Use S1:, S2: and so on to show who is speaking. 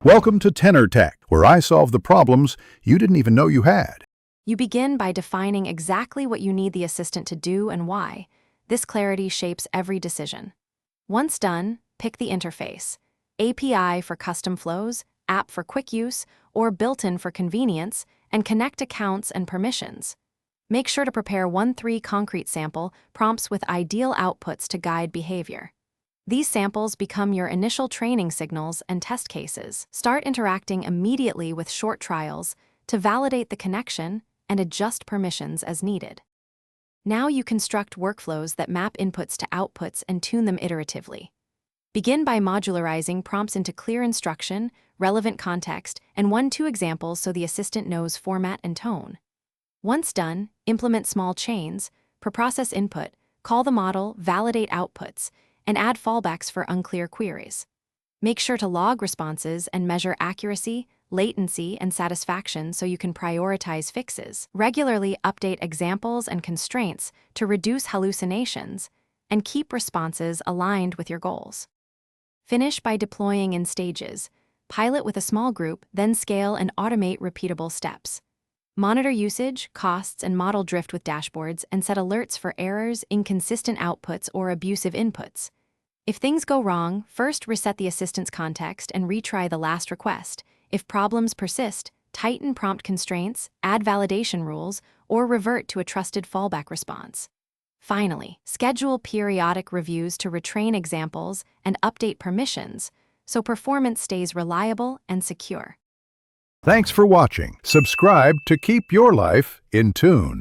S1: Welcome to Tenor Tech, where I solve the problems you didn't even know you had.
S2: You begin by defining exactly what you need the assistant to do and why. This clarity shapes every decision. Once done, pick the interface: API for custom flows, app for quick use, or built-in for convenience, and connect accounts and permissions. Make sure to prepare 1-3 concrete sample prompts with ideal outputs to guide behavior. These samples become your initial training signals and test cases. Start interacting immediately with short trials to validate the connection and adjust permissions as needed. Now you construct workflows that map inputs to outputs and tune them iteratively. Begin by modularizing prompts into clear instruction, relevant context, and 1-2 examples so the assistant knows format and tone. Once done, implement small chains, preprocess input, call the model, validate outputs, and add fallbacks for unclear queries. Make sure to log responses and measure accuracy, latency, and satisfaction so you can prioritize fixes. Regularly update examples and constraints to reduce hallucinations and keep responses aligned with your goals. Finish by deploying in stages. Pilot with a small group, then scale and automate repeatable steps. Monitor usage, costs, and model drift with dashboards and set alerts for errors, inconsistent outputs, or abusive inputs. If things go wrong, first reset the assistant's context and retry the last request. If problems persist, tighten prompt constraints, add validation rules, or revert to a trusted fallback response. Finally, schedule periodic reviews to retrain examples and update permissions so performance stays reliable and secure.
S1: Thanks for watching. Subscribe to keep your life in tune.